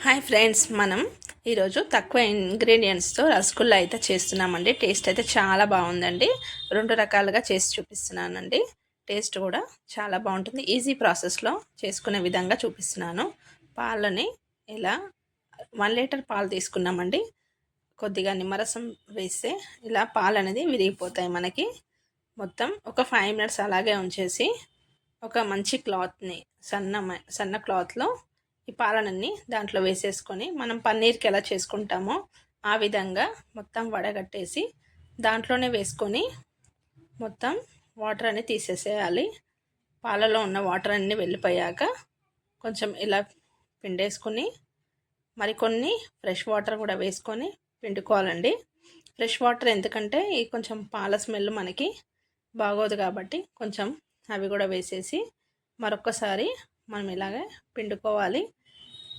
Hi friends, మనం ఈరోజు తక్కువ ఇంగ్రీడియంట్స్తో రసగుల్లా అయితే చేస్తున్నామండి. టేస్ట్ అయితే చాలా బాగుందండి. 2 రకాలుగా చేసి చూపిస్తున్నానండి. టేస్ట్ కూడా చాలా బాగుంటుంది. ఈజీ ప్రాసెస్లో చేసుకునే విధంగా చూపిస్తున్నాను. పాలని ఇలా 1 లీటర్ పాలు తీసుకున్నామండి. కొద్దిగా నిమ్మరసం వేస్తే ఇలా పాలు అనేది విరిగిపోతాయి మనకి. మొత్తం ఒక 5 మినిట్స్ అలాగే ఉంచేసి ఒక మంచి క్లాత్ని సన్న క్లాత్లో ఈ పాలనన్నీ దాంట్లో వేసేసుకొని మనం పన్నీర్కి ఎలా చేసుకుంటామో ఆ విధంగా మొత్తం వడగట్టేసి దాంట్లోనే వేసుకొని మొత్తం వాటర్ అన్ని తీసేసేయాలి. పాలలో ఉన్న వాటర్ అన్నీ వెళ్ళిపోయాక కొంచెం ఇలా పిండేసుకొని మరికొన్ని ఫ్రెష్ వాటర్ కూడా వేసుకొని పిండుకోవాలండి. ఫ్రెష్ వాటర్ ఎందుకంటే ఈ కొంచెం పాల స్మెల్ మనకి బాగోదు కాబట్టి కొంచెం అవి కూడా వేసేసి మరొక్కసారి మనం ఇలాగే పిండుకోవాలి.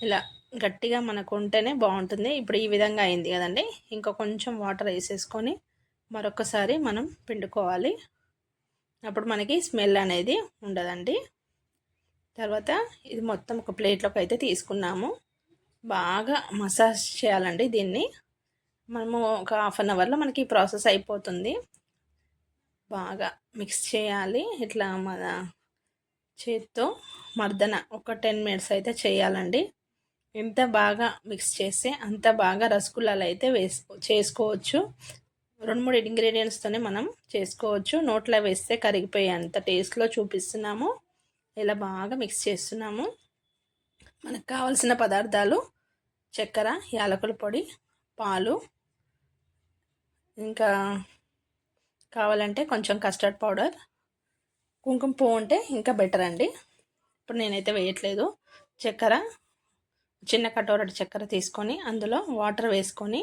ఇలా గట్టిగా మనకు ఉంటేనే బాగుంటుంది. ఇప్పుడు ఈ విధంగా అయింది కదండి. ఇంకా కొంచెం వాటర్ వేసేసుకొని మరొకసారి మనం పిండుకోవాలి. అప్పుడు మనకి స్మెల్ అనేది ఉండదండి. తర్వాత ఇది మొత్తం ఒక ప్లేట్లోకి అయితే తీసుకున్నాము. బాగా మసాజ్ చేయాలండి దీన్ని. మనము ఒక హాఫ్ అన్ అవర్లో మనకి ప్రాసెస్ అయిపోతుంది. బాగా మిక్స్ చేయాలి. ఇట్లా మన చేత్తో మర్దన ఒక 10 మినిట్స్ అయితే చేయాలండి. ఎంత బాగా మిక్స్ చేస్తే అంత బాగా రసగుల్లాలు అయితే చేసుకోవచ్చు. 2-3 ఇంగ్రీడియంట్స్తోనే మనం చేసుకోవచ్చు. నోట్లో వేస్తే కరిగిపోయే అంత టేస్ట్లో చూపిస్తున్నాము. ఇలా బాగా మిక్స్ చేస్తున్నాము. మనకు కావాల్సిన పదార్థాలు చక్కెర, యాలకుల పొడి, పాలు, ఇంకా కావాలంటే కొంచెం కస్టర్డ్ పౌడర్, కుంకుమ పువ్వు ఉంటే ఇంకా బెటర్ అండి. ఇప్పుడు నేనైతే వేయట్లేదు. చక్కెర, చిన్న కటోరటి చక్కెర తీసుకొని అందులో వాటర్ వేసుకొని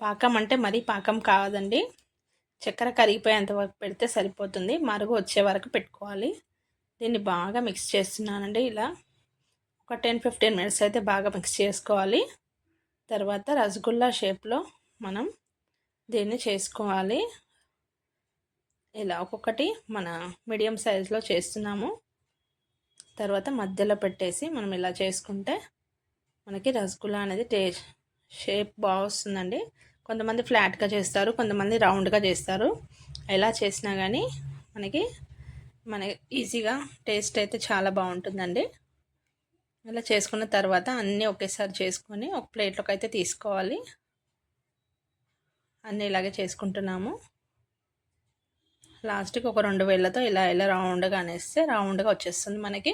పాకం అంటే మరీ పాకం కాదండి, చక్కెర కరిగిపోయేంత వరకు పెడితే సరిపోతుంది. మరుగు వచ్చే వరకు పెట్టుకోవాలి. దీన్ని బాగా మిక్స్ చేస్తున్నానండి. ఇలా ఒక 10-15 మినిట్స్ అయితే బాగా మిక్స్ చేసుకోవాలి. తర్వాత రసగుల్లా షేప్లో మనం దీన్ని చేసుకోవాలి. ఇలా ఒక్కొక్కటి మన మీడియం సైజులో చేస్తున్నాము. తర్వాత మధ్యలో పెట్టేసి మనం ఇలా చేసుకుంటే మనకి రసగుల్లా అనేది షేప్ బాగా వస్తుందండి. కొంతమంది ఫ్లాట్గా చేస్తారు, కొంతమంది రౌండ్గా చేస్తారు. ఎలా చేసినా కానీ మన ఈజీగా టేస్ట్ అయితే చాలా బాగుంటుందండి. ఇలా చేసుకున్న తర్వాత అన్నీ ఒకేసారి చేసుకొని ఒక ప్లేట్లోకి అయితే తీసుకోవాలి. అన్నీ ఇలాగే చేసుకుంటున్నాము. లాస్ట్కి ఒక 2 వేళ్ళతో ఇలా ఇలా రౌండ్గా అనేస్తే రౌండ్గా వచ్చేస్తుంది మనకి.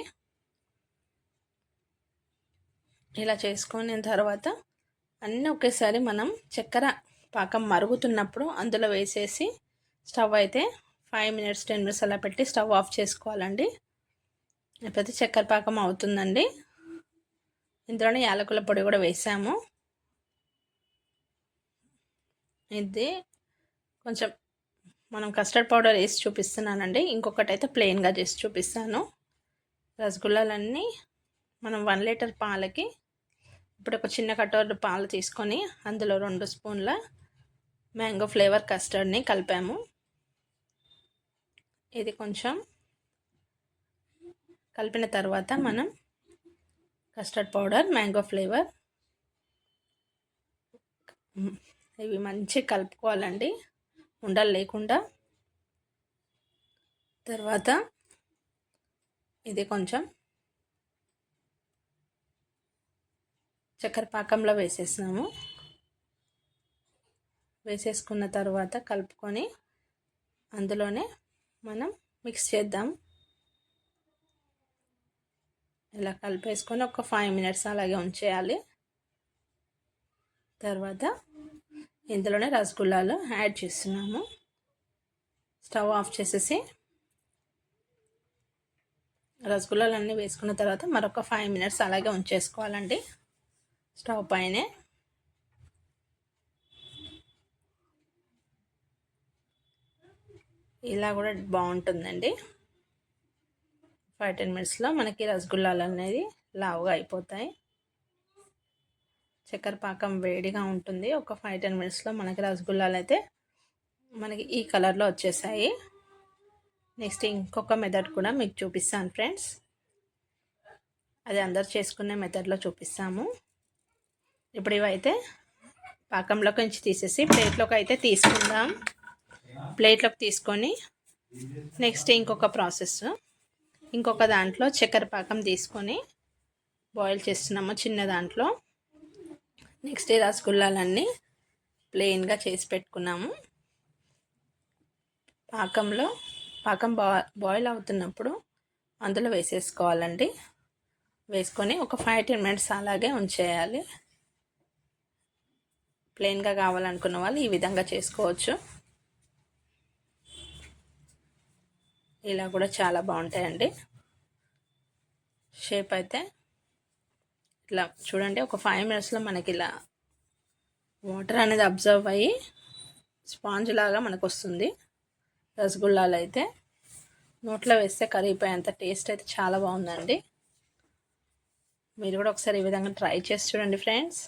ఇలా చేసుకున్న తర్వాత అన్నీ ఒకేసారి మనం చక్కెర పాకం మరుగుతున్నప్పుడు అందులో వేసేసి స్టవ్ అయితే 5 మినిట్స్ 10 మినిట్స్ అలా పెట్టి స్టవ్ ఆఫ్ చేసుకోవాలండి. లేకపోతే చక్కెర పాకం అవుతుందండి. ఇందులోనే యాలకుల పొడి కూడా వేసాము. ఇది కొంచెం మనం కస్టర్డ్ పౌడర్ వేసి చూపిస్తున్నానండి. ఇంకొకటి అయితే ప్లెయిన్గా చేసి చూపిస్తాను. రసగుల్లాలన్నీ మనం 1 లీటర్ పాలకి ఇప్పుడు ఒక చిన్న కటోర పాలు తీసుకొని అందులో 2 స్పూన్ల మ్యాంగో ఫ్లేవర్ కస్టర్డ్ని కలిపాము. ఇది కొంచెం కలిపిన తర్వాత మనం కస్టర్డ్ పౌడర్, మ్యాంగో ఫ్లేవర్ ఇవి మంచిగా కలుపుకోవాలండి, ఉండలు లేకుండా. తర్వాత ఇది కొంచెం చక్కెర పాకంలో వేసేసుకున్న తర్వాత కలుపుకొని అందులోనే మనం మిక్స్ చేద్దాం. ఇలా కలిపేసుకొని ఒక 5 మినిట్స్ అలాగే ఉంచేయాలి. తర్వాత ఇందులోనే రసగుల్లాలు యాడ్ చేస్తున్నాము. స్టవ్ ఆఫ్ చేసేసి రసగుల్లాలన్నీ వేసుకున్న తర్వాత మరొక 5 మినిట్స్ అలాగే ఉంచేసుకోవాలండి స్టవ్ పైనే. ఇలా కూడా బాగుంటుందండి. 5-10 మినిట్స్లో మనకి రసగుల్లాలు అనేది లావుగా అయిపోతాయి. చక్కెర పాకం వేడిగా ఉంటుంది. ఒక 5-10 మినిట్స్లో మనకి రసగుల్లాలు అయితే మనకి ఈ కలర్లో వచ్చేసాయి. నెక్స్ట్ ఇంకొక మెథడ్ కూడా మీకు చూపిస్తాను ఫ్రెండ్స్. అది అందరు చేసుకునే మెథడ్లో చూపిస్తాము. ఇప్పుడు ఇవైతే పాకంలోకి నుంచి తీసేసి ప్లేట్లోకి అయితే తీసుకుందాం. ప్లేట్లోకి తీసుకొని నెక్స్ట్ ఇంకొక ప్రాసెస్, ఇంకొక దాంట్లో చక్కెర పాకం తీసుకొని బాయిల్ చేస్తున్నాము చిన్న దాంట్లో. నెక్స్ట్ ఈ రసగుల్లాలన్నీ ప్లెయిన్గా చేసి పెట్టుకున్నాము. పాకం బాయిల్ అవుతున్నప్పుడు అందులో వేసేసుకోవాలండి. వేసుకొని ఒక 5-10 మినిట్స్ అలాగే ఉంచేయాలి. ప్లెయిన్గా కావాలనుకున్న వాళ్ళు ఈ విధంగా చేసుకోవచ్చు. ఇలా కూడా చాలా బాగుంటాయండి. షేప్ అయితే ఇట్లా చూడండి, ఒక 5 మినిట్స్లో మనకి ఇలా వాటర్ అనేది అబ్జర్వ్ అయ్యి స్పాంజ్ లాగా మనకు వస్తుంది. రసగుల్లాలు అయితే నోట్లో వేస్తే కరిగిపోయేంత టేస్ట్ అయితే చాలా బాగుందండి. మీరు కూడా ఒకసారి ఈ విధంగా ట్రై చేసి చూడండి ఫ్రెండ్స్.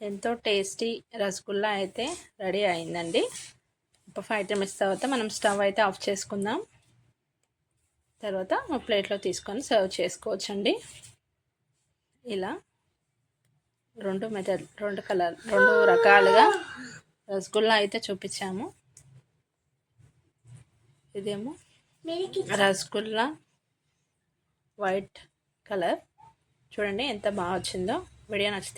ఎంతో టేస్టీ రసగుల్లా అయితే రెడీ అయిందండి. ఒక 5 మినిట్స్ తర్వాత మనం స్టవ్ అయితే ఆఫ్ చేసుకుందాం. తర్వాత ఒక ప్లేట్లో తీసుకొని సర్వ్ చేసుకోవచ్చండి. ఇలా రెండు రకాలుగా రసగుల్లా అయితే చూపించాము. ఇదేమో రసగుల్లా వైట్ కలర్, చూడండి ఎంత బాగా వచ్చిందో. వీడియో నచ్చితే